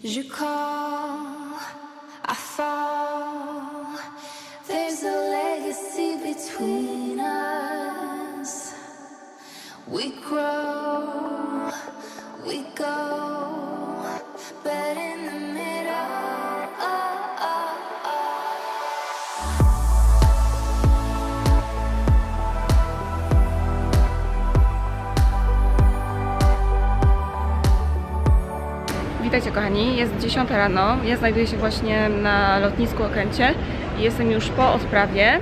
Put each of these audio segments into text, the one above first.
Je call, I fall. There's a legacy between us. We grow, we go, but in the middle. Witajcie kochani, jest 10 rano, ja znajduję się właśnie na lotnisku Okęcie i jestem już po odprawie.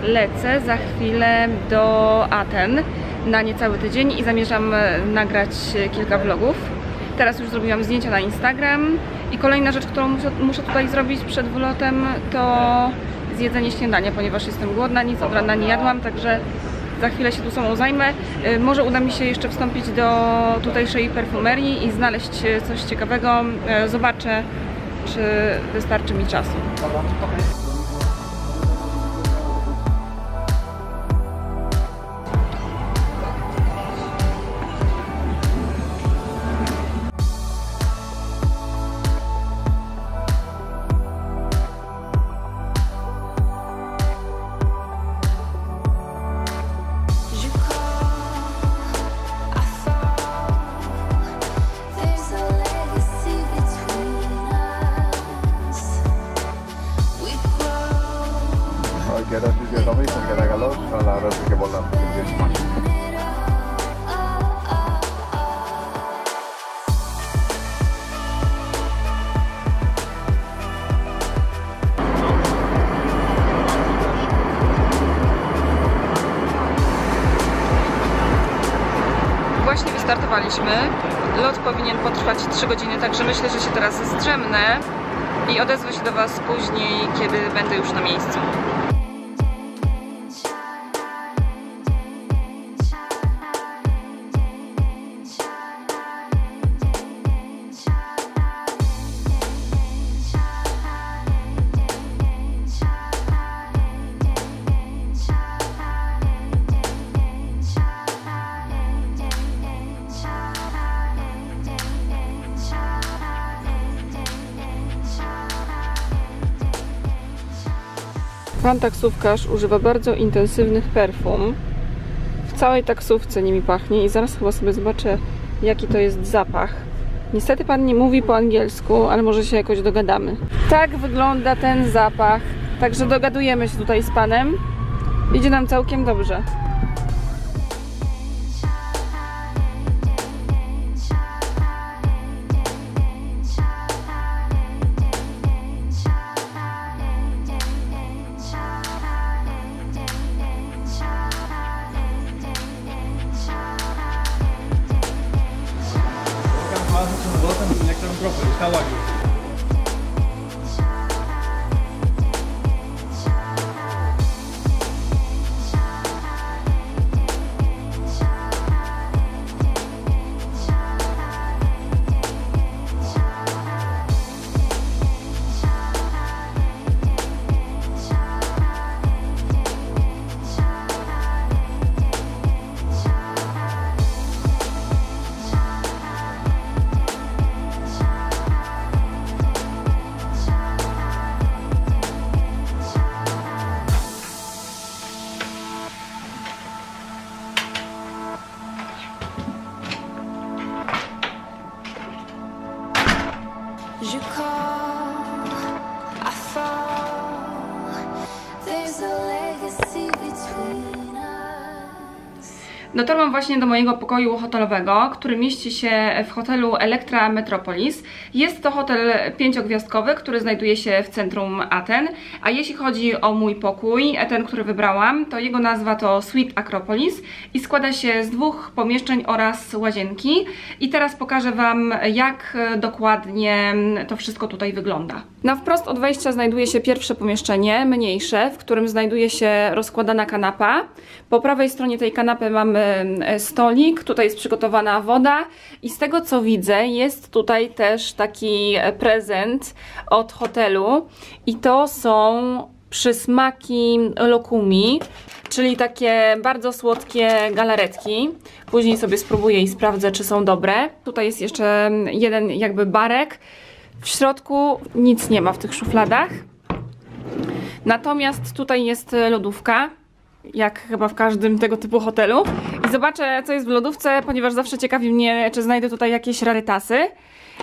Lecę za chwilę do Aten na niecały tydzień i zamierzam nagrać kilka vlogów. Teraz już zrobiłam zdjęcia na Instagram i kolejna rzecz, którą muszę tutaj zrobić przed wylotem, to zjedzenie śniadania, ponieważ jestem głodna, nic od rana nie jadłam, także za chwilę się tu sobą zajmę. Może uda mi się jeszcze wstąpić do tutejszej perfumerii i znaleźć coś ciekawego. Zobaczę, czy wystarczy mi czasu. Και τώρα στις διαδρομές αρκετά καλός, αλλά ρώτησε και πολλά. Właśnie wystartowaliśmy. Lot powinien potrwać 3 godziny, także myślę, że się teraz zdrzemnę i odezwę się do Was później, kiedy będę już na miejscu. Pan taksówkarz używa bardzo intensywnych perfum. W całej taksówce nimi pachnie i zaraz chyba sobie zobaczę, jaki to jest zapach. Niestety pan nie mówi po angielsku, ale może się jakoś dogadamy. Tak wygląda ten zapach, także dogadujemy się tutaj z panem. Idzie nam całkiem dobrze. Je call, I fall. There's a legacy between us. Dotarłam właśnie do mojego pokoju hotelowego, który mieści się w hotelu Elektra Metropolis. Jest to hotel 5-gwiazdkowy, który znajduje się w centrum Aten. A jeśli chodzi o mój pokój, ten, który wybrałam, to jego nazwa to Suite Acropolis i składa się z 2 pomieszczeń oraz łazienki. I teraz pokażę Wam, jak dokładnie to wszystko tutaj wygląda. Na wprost od wejścia znajduje się pierwsze pomieszczenie, mniejsze, w którym znajduje się rozkładana kanapa. Po prawej stronie tej kanapy mamy stolik, tutaj jest przygotowana woda i z tego co widzę, jest tutaj też taki prezent od hotelu i to są przysmaki lokumi, czyli takie bardzo słodkie galaretki. Później sobie spróbuję i sprawdzę, czy są dobre. Tutaj jest jeszcze jeden jakby barek. W środku nic nie ma w tych szufladach. Natomiast tutaj jest lodówka, jak chyba w każdym tego typu hotelu. I zobaczę, co jest w lodówce, ponieważ zawsze ciekawi mnie, czy znajdę tutaj jakieś rarytasy.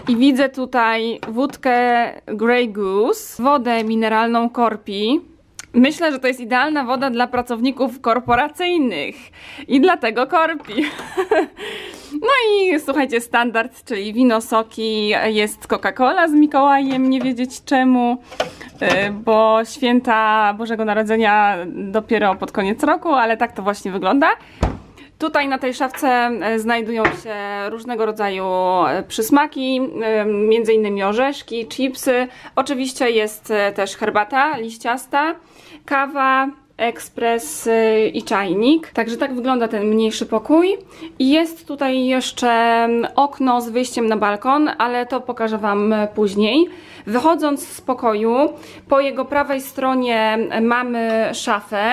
I widzę tutaj wódkę Grey Goose, wodę mineralną Corpi. Myślę, że to jest idealna woda dla pracowników korporacyjnych. I dlatego Corpi. No i słuchajcie, standard, czyli wino, soki, jest Coca-Cola z Mikołajem, nie wiedzieć czemu, bo święta Bożego Narodzenia dopiero pod koniec roku, ale tak to właśnie wygląda. Tutaj na tej szafce znajdują się różnego rodzaju przysmaki, między innymi orzeszki, chipsy. Oczywiście jest też herbata liściasta, kawa, ekspres i czajnik. Także tak wygląda ten mniejszy pokój. I jest tutaj jeszcze okno z wyjściem na balkon, ale to pokażę Wam później. Wychodząc z pokoju, po jego prawej stronie mamy szafę.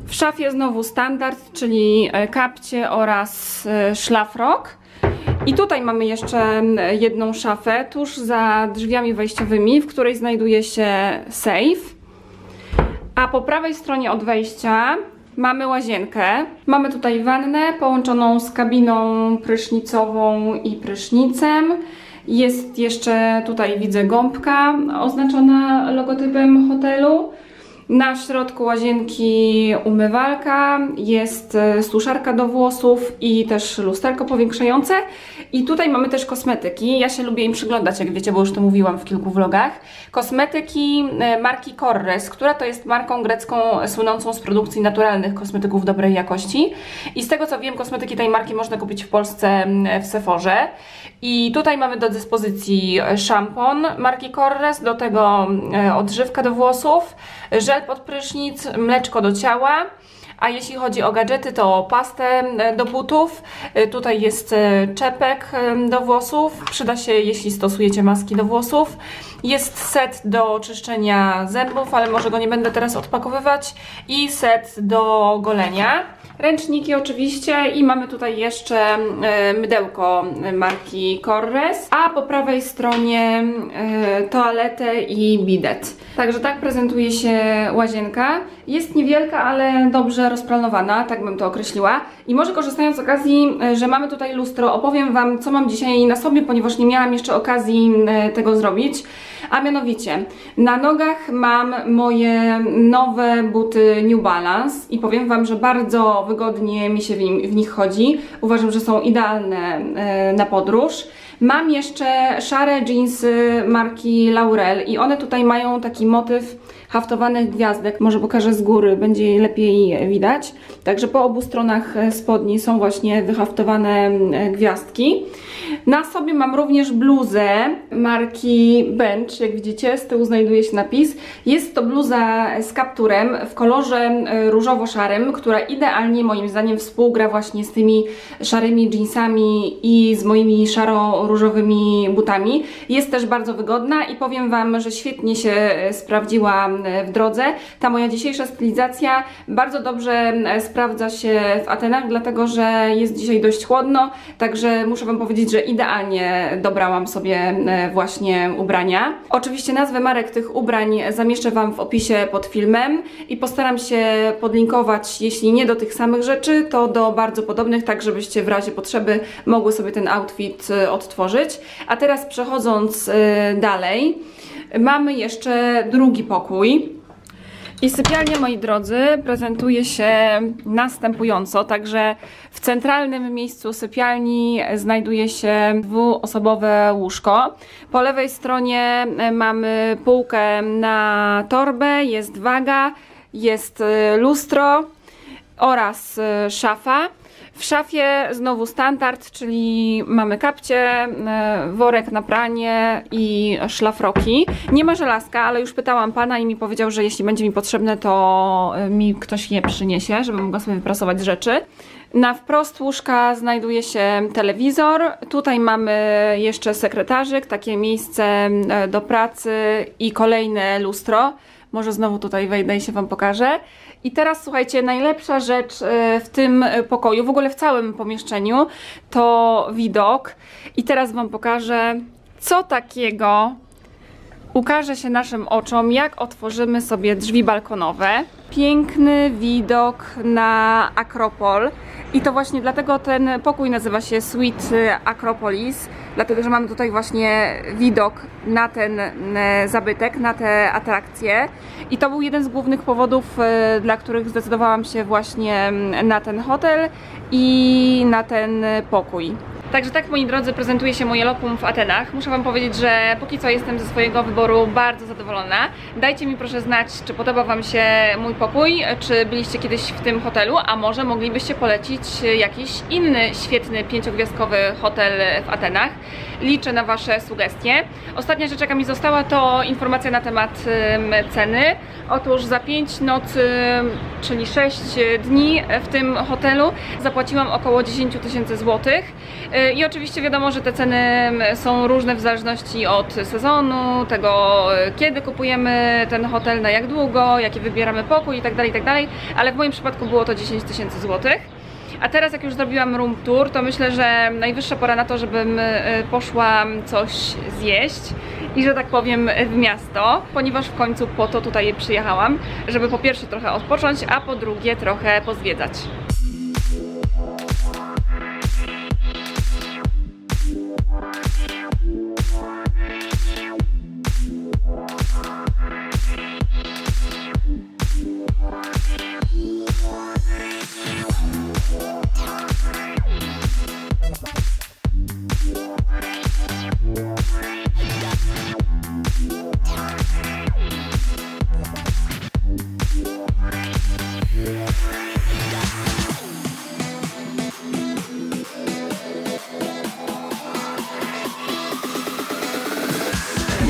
W szafie znowu standard, czyli kapcie oraz szlafrok. I tutaj mamy jeszcze jedną szafę tuż za drzwiami wejściowymi, w której znajduje się safe. A po prawej stronie od wejścia mamy łazienkę. Mamy tutaj wannę połączoną z kabiną prysznicową i prysznicem. Jest jeszcze tutaj, widzę, gąbka oznaczona logotypem hotelu. Na środku łazienki umywalka, jest suszarka do włosów i też lusterko powiększające. I tutaj mamy też kosmetyki. Ja się lubię im przyglądać, jak wiecie, bo już to mówiłam w kilku vlogach. Kosmetyki marki Korres, która to jest marką grecką słynącą z produkcji naturalnych kosmetyków dobrej jakości. I z tego co wiem, kosmetyki tej marki można kupić w Polsce w Sephorze. I tutaj mamy do dyspozycji szampon marki Korres, do tego odżywka do włosów, żel pod prysznic, mleczko do ciała. A jeśli chodzi o gadżety, to pastę do butów, tutaj jest czepek do włosów, przyda się jeśli stosujecie maski do włosów. Jest set do czyszczenia zębów, ale może go nie będę teraz odpakowywać. I set do golenia. Ręczniki oczywiście i mamy tutaj jeszcze mydełko marki Korres, a po prawej stronie toaletę i bidet. Także tak prezentuje się łazienka. Jest niewielka, ale dobrze rozplanowana, tak bym to określiła. I może korzystając z okazji, że mamy tutaj lustro, opowiem Wam, co mam dzisiaj na sobie, ponieważ nie miałam jeszcze okazji tego zrobić. A mianowicie, na nogach mam moje nowe buty New Balance i powiem Wam, że bardzo wygodnie mi się w nich chodzi. Uważam, że są idealne na podróż. Mam jeszcze szare dżinsy marki Laurel i one tutaj mają taki motyw haftowanych gwiazdek. Może pokażę z góry, będzie lepiej widać. Także po obu stronach spodni są właśnie wyhaftowane gwiazdki. Na sobie mam również bluzę marki Bench, jak widzicie, z tyłu znajduje się napis. Jest to bluza z kapturem w kolorze różowo-szarym, która idealnie moim zdaniem współgra właśnie z tymi szarymi jeansami i z moimi szaro-różowymi butami. Jest też bardzo wygodna i powiem Wam, że świetnie się sprawdziła w drodze. Ta moja dzisiejsza stylizacja bardzo dobrze sprawdza się w Atenach, dlatego że jest dzisiaj dość chłodno, także muszę Wam powiedzieć, że idealnie dobrałam sobie właśnie ubrania. Oczywiście nazwy marek tych ubrań zamieszczę Wam w opisie pod filmem i postaram się podlinkować, jeśli nie do tych samych rzeczy, to do bardzo podobnych, tak żebyście w razie potrzeby mogły sobie ten outfit odtworzyć. A teraz przechodząc dalej, mamy jeszcze drugi pokój. I sypialnia, moi drodzy, prezentuje się następująco, także w centralnym miejscu sypialni znajduje się dwuosobowe łóżko. Po lewej stronie mamy półkę na torbę, jest waga, jest lustro oraz szafa. W szafie znowu standard, czyli mamy kapcie, worek na pranie i szlafroki. Nie ma żelazka, ale już pytałam pana i mi powiedział, że jeśli będzie mi potrzebne, to mi ktoś je przyniesie, żebym mogła sobie wyprasować rzeczy. Na wprost łóżka znajduje się telewizor. Tutaj mamy jeszcze sekretarzyk, takie miejsce do pracy i kolejne lustro. Może znowu tutaj wejdę i się Wam pokażę. I teraz słuchajcie, najlepsza rzecz w tym pokoju, w ogóle w całym pomieszczeniu, to widok. I teraz Wam pokażę, co takiego ukaże się naszym oczom, jak otworzymy sobie drzwi balkonowe. Piękny widok na Akropol i to właśnie dlatego ten pokój nazywa się Suite Akropolis, dlatego że mamy tutaj właśnie widok na ten zabytek, na te atrakcje i to był jeden z głównych powodów, dla których zdecydowałam się właśnie na ten hotel i na ten pokój. Także tak, moi drodzy, prezentuje się moje lokum w Atenach. Muszę Wam powiedzieć, że póki co jestem ze swojego wyboru bardzo zadowolona. Dajcie mi proszę znać, czy podoba Wam się mój pokój, czy byliście kiedyś w tym hotelu, a może moglibyście polecić jakiś inny świetny 5-gwiazdkowy hotel w Atenach. Liczę na Wasze sugestie. Ostatnia rzecz, jaka mi została, to informacja na temat ceny. Otóż za 5 nocy, czyli 6 dni w tym hotelu zapłaciłam około 10 000 złotych. I oczywiście wiadomo, że te ceny są różne w zależności od sezonu, tego kiedy kupujemy ten hotel, na jak długo, jaki wybieramy pokój itd., ale w moim przypadku było to 10 000 złotych. A teraz jak już zrobiłam room tour, to myślę, że najwyższa pora na to, żebym poszła coś zjeść i że tak powiem w miasto, ponieważ w końcu po to tutaj przyjechałam, żeby po pierwsze trochę odpocząć, a po drugie trochę pozwiedzać.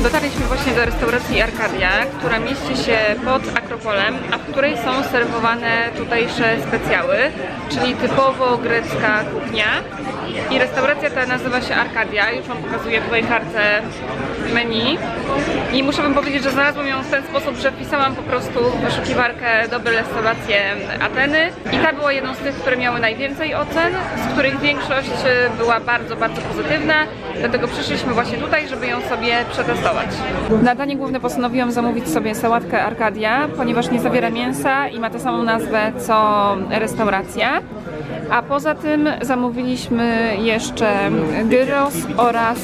Dotarliśmy właśnie do restauracji Arcadia, która mieści się pod Akropolem, a w której są serwowane tutejsze specjały, czyli typowo grecka kuchnia. I restauracja ta nazywa się Arcadia, już Wam pokazuję tutaj kartę menu. I muszę Wam powiedzieć, że znalazłam ją w ten sposób, że wpisałam po prostu w wyszukiwarkę dobre restauracje Ateny i ta była jedną z tych, które miały najwięcej ocen, z których większość była bardzo, bardzo pozytywna, dlatego przyszliśmy właśnie tutaj, żeby ją sobie przetestować. Na danie główne postanowiłam zamówić sobie sałatkę Arcadia, ponieważ nie zawiera mięsa i ma tę samą nazwę co restauracja. A poza tym zamówiliśmy jeszcze gyros oraz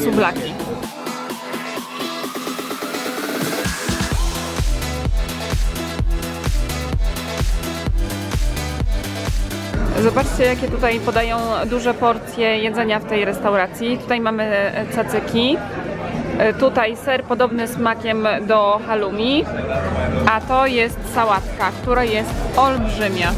sublaki. Zobaczcie, jakie tutaj podają duże porcje jedzenia w tej restauracji. Tutaj mamy cacyki, tutaj ser podobny smakiem do halloumi, a to jest sałatka, która jest olbrzymia.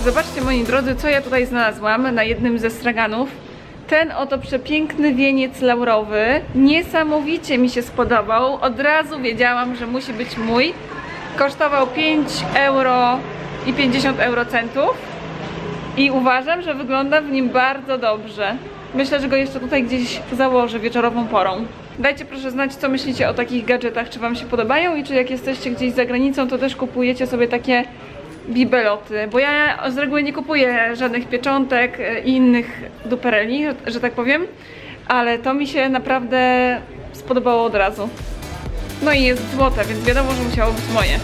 Zobaczcie, moi drodzy, co ja tutaj znalazłam na jednym ze straganów. Ten oto przepiękny wieniec laurowy. Niesamowicie mi się spodobał. Od razu wiedziałam, że musi być mój. Kosztował 5,50 eurocentów i uważam, że wygląda w nim bardzo dobrze. Myślę, że go jeszcze tutaj gdzieś założę wieczorową porą. Dajcie proszę znać, co myślicie o takich gadżetach, czy Wam się podobają i czy jak jesteście gdzieś za granicą, to też kupujecie sobie takie bibeloty, bo ja z reguły nie kupuję żadnych pieczątek i innych dupereli, że tak powiem, ale to mi się naprawdę spodobało od razu. No i jest złote, więc wiadomo, że musiało być moje.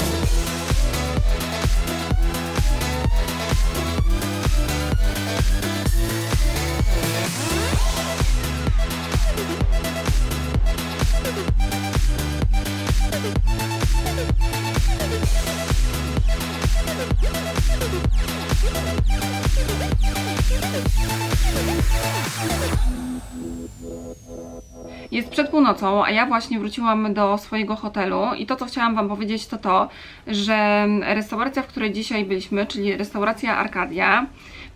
Jest przed północą, a ja właśnie wróciłam do swojego hotelu i to, co chciałam Wam powiedzieć, to, że restauracja, w której dzisiaj byliśmy, czyli restauracja Arcadia,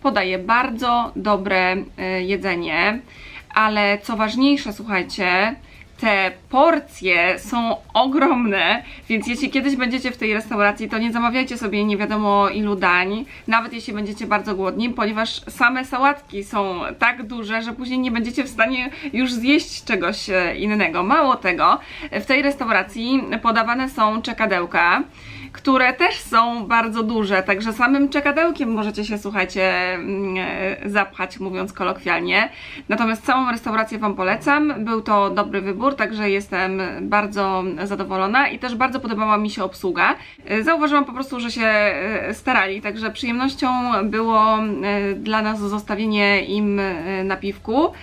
podaje bardzo dobre jedzenie, ale co ważniejsze, słuchajcie, te porcje są ogromne, więc jeśli kiedyś będziecie w tej restauracji, to nie zamawiajcie sobie nie wiadomo ilu dań, nawet jeśli będziecie bardzo głodni, ponieważ same sałatki są tak duże, że później nie będziecie w stanie już zjeść czegoś innego. Mało tego, w tej restauracji podawane są czekadełka, które też są bardzo duże, także samym czekadełkiem możecie się, słuchajcie, zapchać, mówiąc kolokwialnie. Natomiast całą restaurację Wam polecam, był to dobry wybór, także jestem bardzo zadowolona i też bardzo podobała mi się obsługa. Zauważyłam po prostu, że się starali, także przyjemnością było dla nas zostawienie im napiwku.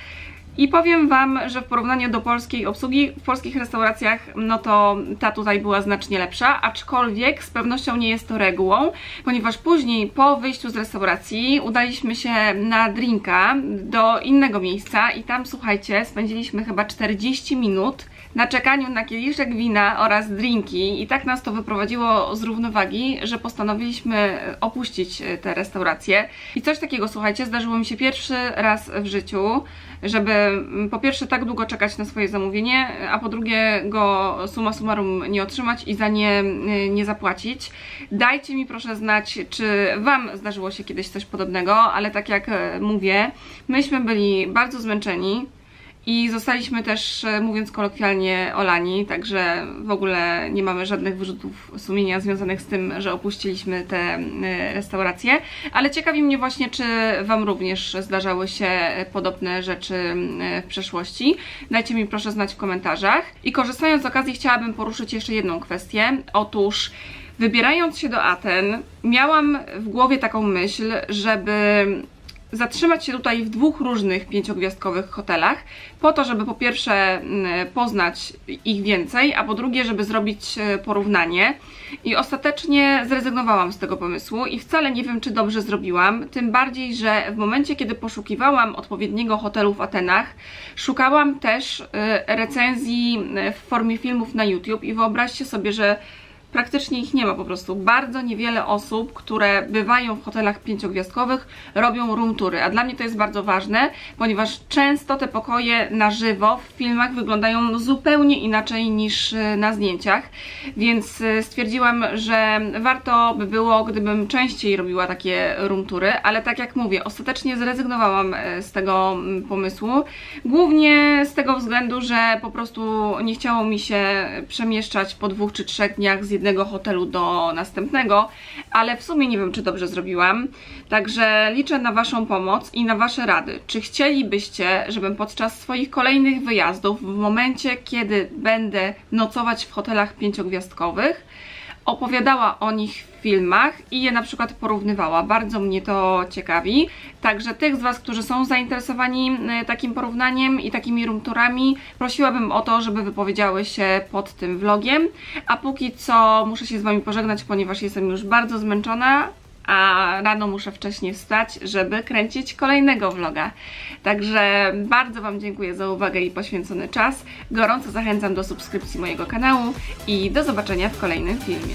I powiem Wam, że w porównaniu do polskiej obsługi w polskich restauracjach, no to ta tutaj była znacznie lepsza, aczkolwiek z pewnością nie jest to regułą, ponieważ później po wyjściu z restauracji udaliśmy się na drinka do innego miejsca i tam, słuchajcie, spędziliśmy chyba 40 minut na czekaniu na kieliszek wina oraz drinki i tak nas to wyprowadziło z równowagi, że postanowiliśmy opuścić tę restaurację. I coś takiego, słuchajcie, zdarzyło mi się pierwszy raz w życiu, żeby po pierwsze tak długo czekać na swoje zamówienie, a po drugie go summa summarum nie otrzymać i za nie zapłacić. Dajcie mi proszę znać, czy Wam zdarzyło się kiedyś coś podobnego, ale tak jak mówię, myśmy byli bardzo zmęczeni i zostaliśmy też, mówiąc kolokwialnie, olani, także w ogóle nie mamy żadnych wyrzutów sumienia związanych z tym, że opuściliśmy tę restaurację, ale ciekawi mnie właśnie, czy Wam również zdarzały się podobne rzeczy w przeszłości. Dajcie mi proszę znać w komentarzach. I korzystając z okazji chciałabym poruszyć jeszcze jedną kwestię. Otóż wybierając się do Aten, miałam w głowie taką myśl, żeby zatrzymać się tutaj w dwóch różnych 5-gwiazdkowych hotelach, po to, żeby po pierwsze poznać ich więcej, a po drugie, żeby zrobić porównanie. I ostatecznie zrezygnowałam z tego pomysłu i wcale nie wiem, czy dobrze zrobiłam, tym bardziej, że w momencie, kiedy poszukiwałam odpowiedniego hotelu w Atenach, szukałam też recenzji w formie filmów na YouTube i wyobraźcie sobie, że praktycznie ich nie ma po prostu. Bardzo niewiele osób, które bywają w hotelach 5-gwiazdkowych, robią room toury, a dla mnie to jest bardzo ważne, ponieważ często te pokoje na żywo w filmach wyglądają zupełnie inaczej niż na zdjęciach, więc stwierdziłam, że warto by było, gdybym częściej robiła takie room toury, ale tak jak mówię, ostatecznie zrezygnowałam z tego pomysłu, głównie z tego względu, że po prostu nie chciało mi się przemieszczać po 2 czy 3 dniach z jednego hotelu do następnego, ale w sumie nie wiem, czy dobrze zrobiłam, także liczę na Waszą pomoc i na Wasze rady. Czy chcielibyście, żebym podczas swoich kolejnych wyjazdów, w momencie, kiedy będę nocować w hotelach 5-gwiazdkowych, opowiadała o nich w filmach i je na przykład porównywała? Bardzo mnie to ciekawi. Także tych z Was, którzy są zainteresowani takim porównaniem i takimi room tourami, prosiłabym o to, żeby wypowiedziały się pod tym vlogiem. A póki co muszę się z Wami pożegnać, ponieważ jestem już bardzo zmęczona, a rano muszę wcześniej wstać, żeby kręcić kolejnego vloga. Także bardzo Wam dziękuję za uwagę i poświęcony czas. Gorąco zachęcam do subskrypcji mojego kanału i do zobaczenia w kolejnym filmie.